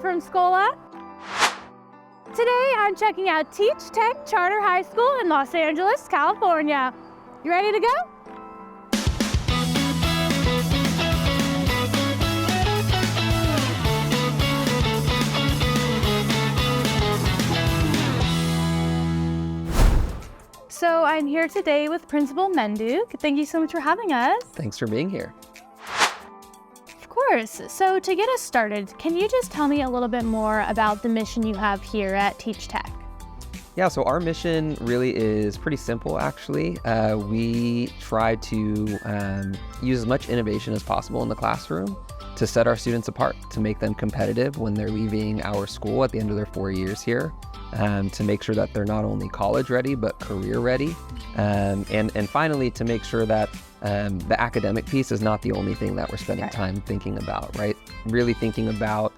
from Schola. Today I'm checking out Teach Tech Charter High School in Los Angeles, California. You ready to go? So I'm here today with Principal Menduk. Thank you so much for having us. Thanks for being here. Of course. So to get us started, can you just tell me a little bit more about the mission you have here at Teach Tech? Yeah, so our mission really is pretty simple, actually. We try to use as much innovation as possible in the classroom to set our students apart, to make them competitive when they're leaving our school at the end of their 4 years here, to make sure that they're not only college ready, but career ready. And finally, to make sure that the academic piece is not the only thing that we're spending time thinking about, right? Really thinking about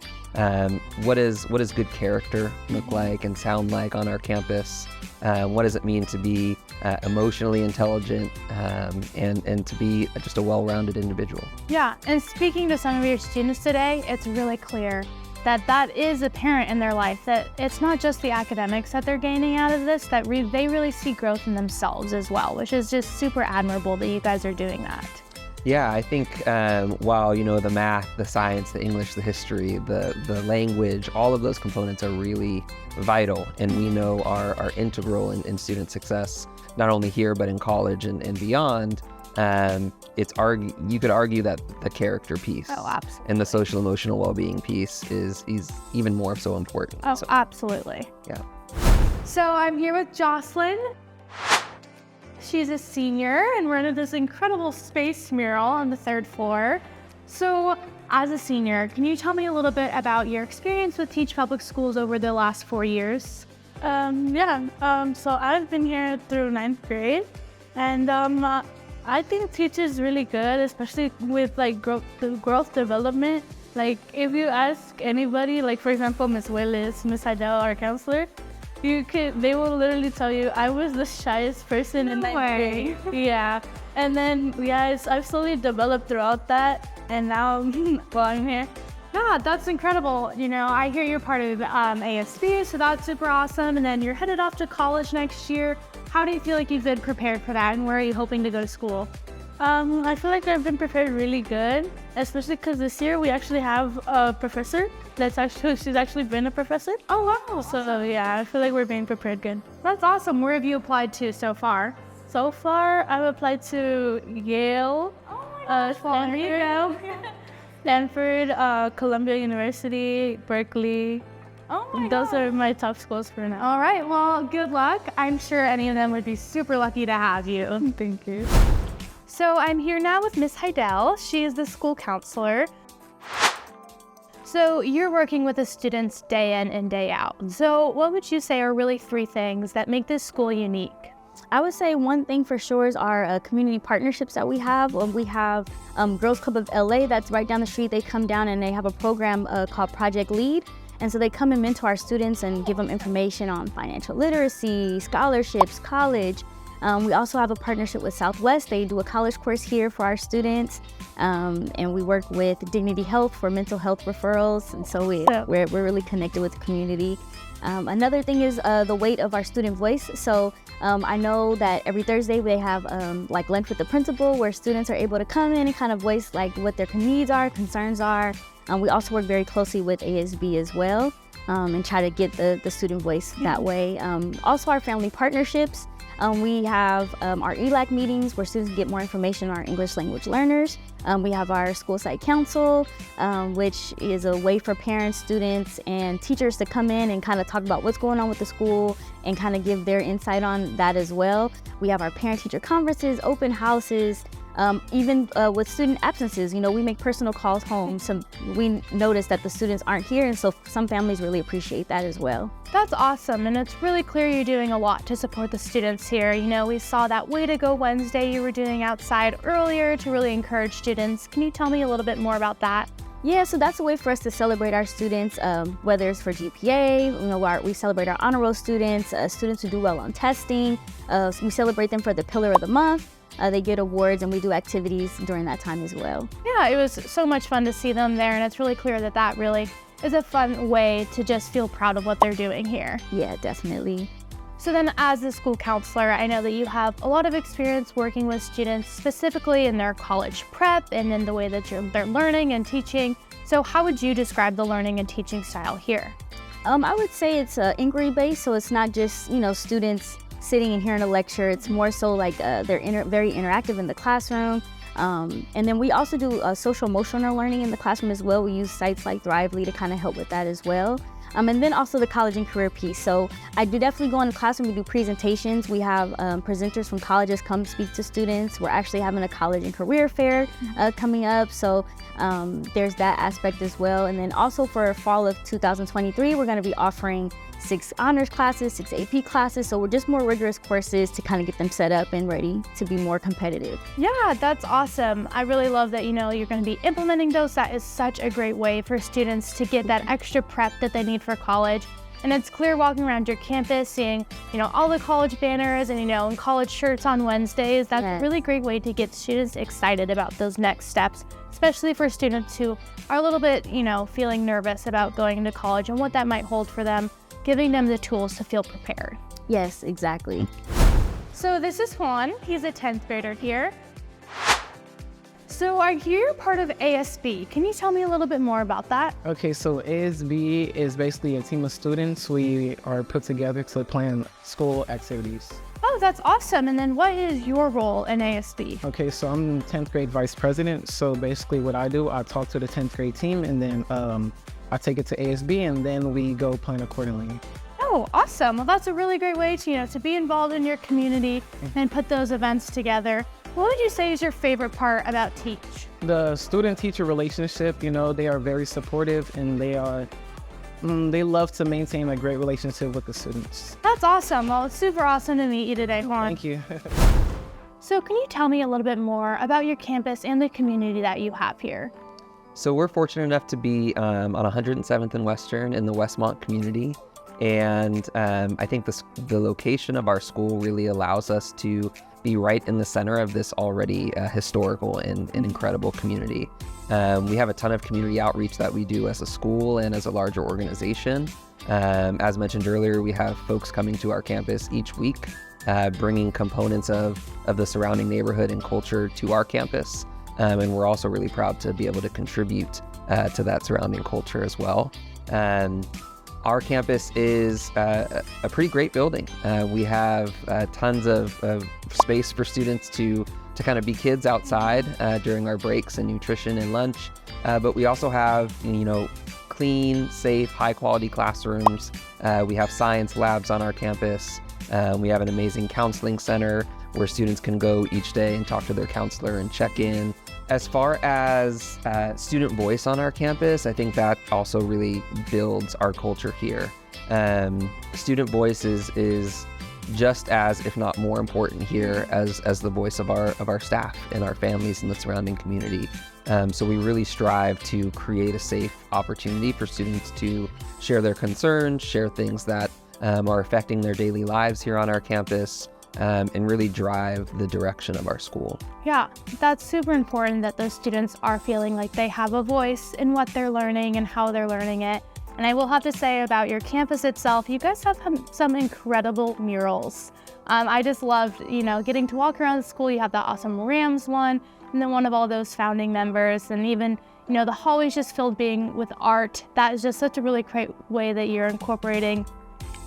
what does good character look like and sound like on our campus? What does it mean to be emotionally intelligent and to be just a well-rounded individual? Yeah, and speaking to some of your students today, it's really clear that is apparent in their life, that it's not just the academics that they're gaining out of this, that they really see growth in themselves as well, which is just super admirable that you guys are doing that. Yeah, I think while, the math, the science, the English, the history, the language, all of those components are really vital and we know are integral in student success, not only here, but in college and beyond. You could argue that the character piece and the social emotional well-being piece is even more so important. Oh, so, absolutely. Yeah. So I'm here with Jocelyn. She's a senior and we're in this incredible space mural on the 3rd floor. So as a senior, can you tell me a little bit about your experience with Teach Public Schools over the last 4 years? So I've been here through 9th grade, and I think Teach is really good, especially with growth development. Like if you ask anybody, like for example, Miss Willis, Miss Heidel, our counselor, they will literally tell you I was the shyest person in 9th grade. Yeah, and then I've slowly developed throughout that, and now I'm here. Yeah, that's incredible. I hear you're part of ASB, so that's super awesome. And then you're headed off to college next year. How do you feel like you've been prepared for that, and where are you hoping to go to school? I feel like I've been prepared really good, especially because this year we actually have a professor she's actually been a professor. Oh, wow. So yeah, I feel like we're being prepared good. That's awesome. Where have you applied to so far? So far, I've applied to Yale, There you go. Stanford, Columbia University, Berkeley. Those are my top schools for now. All right, well, good luck. I'm sure any of them would be super lucky to have you. Thank you. So I'm here now with Miss Heidel. She is the school counselor. So you're working with the students day in and day out. So what would you say are really 3 things that make this school unique? I would say one thing for sure is our community partnerships that we have. We have Girls Club of LA that's right down the street. They come down and they have a program called Project Lead. And so they come and mentor our students and give them information on financial literacy, scholarships, college. We also have a partnership with Southwest. They do a college course here for our students. And we work with Dignity Health for mental health referrals. And so we're really connected with the community. Another thing is the weight of our student voice. So I know that every Thursday they have lunch with the principal where students are able to come in and kind of voice what their needs are, concerns are. We also work very closely with ASB as well and try to get the student voice that way. Also our family partnerships. We have our ELAC meetings where students get more information on our English language learners. We have our school site council, which is a way for parents, students, and teachers to come in and kind of talk about what's going on with the school and kind of give their insight on that as well. We have our parent-teacher conferences, open houses, even with student absences. We make personal calls home, so we notice that the students aren't here, and so some families really appreciate that as well. That's awesome, and it's really clear you're doing a lot to support the students here. We saw that Way to Go Wednesday you were doing outside earlier to really encourage students. Can you tell me a little bit more about that? Yeah, so that's a way for us to celebrate our students, whether it's for GPA, we celebrate our honor roll students, students who do well on testing. We celebrate them for the Pillar of the Month. They get awards and we do activities during that time as well. Yeah, it was so much fun to see them there, and it's really clear that really is a fun way to just feel proud of what they're doing here. Yeah, definitely. So then as a school counselor, I know that you have a lot of experience working with students specifically in their college prep and in the way that they're learning and teaching. So how would you describe the learning and teaching style here? I would say it's inquiry-based, so it's not just, students sitting and hearing a lecture. It's more so like they're very interactive in the classroom. And then we also do social emotional learning in the classroom as well. We use sites like Thrively to kind of help with that as well. And then also the college and career piece. So I do definitely go in the classroom, we do presentations. We have presenters from colleges come speak to students. We're actually having a college and career fair coming up. So there's that aspect as well. And then also for fall of 2023, we're gonna be offering 6 honors classes, 6 AP classes. So we're just more rigorous courses to kind of get them set up and ready to be more competitive. Yeah, that's awesome. I really love that, you're going to be implementing those. That is such a great way for students to get that extra prep that they need for college. And it's clear walking around your campus, seeing, all the college banners and, college shirts on Wednesdays. That's a really great way to get students excited about those next steps, especially for students who are a little bit, feeling nervous about going into college and what that might hold for them, giving them the tools to feel prepared. Yes, exactly. So this is Juan. He's a 10th grader here. So you're part of ASB. Can you tell me a little bit more about that? Okay, so ASB is basically a team of students. We are put together to plan school activities. Oh, that's awesome. And then what is your role in ASB? Okay, so I'm 10th grade vice president. So basically what I do, I talk to the 10th grade team and then I take it to ASB and then we go plan accordingly. Oh, awesome. Well, that's a really great way to be involved in your community and put those events together. What would you say is your favorite part about Teach? The student-teacher relationship, they are very supportive and they love to maintain a great relationship with the students. That's awesome. Well, it's super awesome to meet you today, Juan. Thank you. So can you tell me a little bit more about your campus and the community that you have here? So we're fortunate enough to be on 107th and Western in the Westmont community. And I think the location of our school really allows us to be right in the center of this already historical and incredible community. We have a ton of community outreach that we do as a school and as a larger organization. As mentioned earlier, we have folks coming to our campus each week, bringing components of the surrounding neighborhood and culture to our campus. And we're also really proud to be able to contribute to that surrounding culture as well. Our campus is a pretty great building. We have tons of space for students to kind of be kids outside during our breaks and nutrition and lunch. But we also have, clean, safe, high quality classrooms. We have science labs on our campus. We have an amazing counseling center where students can go each day and talk to their counselor and check in. As far as student voice on our campus, I think that also really builds our culture here. Student voice is just as, if not more important here as the voice of our staff and our families and the surrounding community. So we really strive to create a safe opportunity for students to share their concerns, share things that are affecting their daily lives here on our campus, and really drive the direction of our school. Yeah, that's super important that those students are feeling like they have a voice in what they're learning and how they're learning it. And I will have to say about your campus itself, you guys have some incredible murals. I just loved, getting to walk around the school. You have the awesome Rams one, and then one of all those founding members, and even, the hallways just filled being with art. That is just such a really great way that you're incorporating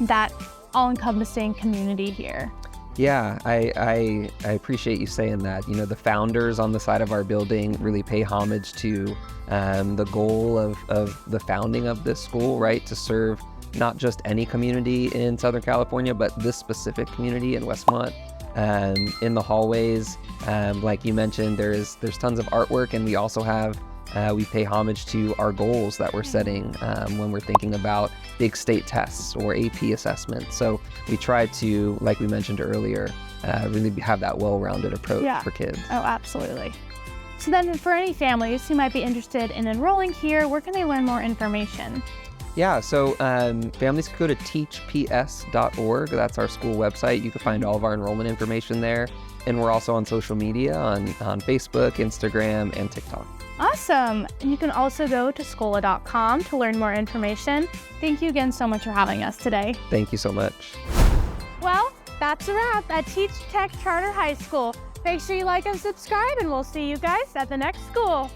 that all-encompassing community here. Yeah, I appreciate you saying that. The founders on the side of our building really pay homage to the goal of the founding of this school, right? To serve not just any community in Southern California, but this specific community in Westmont. In the hallways, like you mentioned, there's tons of artwork, and we also have we pay homage to our goals that we're setting when we're thinking about big state tests or AP assessments. So we try to, like we mentioned earlier, really have that well-rounded approach for kids. Oh, absolutely. So then for any families who might be interested in enrolling here, where can they learn more information? Yeah, so families can go to teachps.org. That's our school website. You can find all of our enrollment information there. And we're also on social media on Facebook, Instagram, and TikTok. Awesome. And you can also go to Schola.com to learn more information. Thank you again so much for having us today. Thank you so much. Well, that's a wrap at Teach Tech Charter High School. Make sure you like and subscribe, and we'll see you guys at the next school.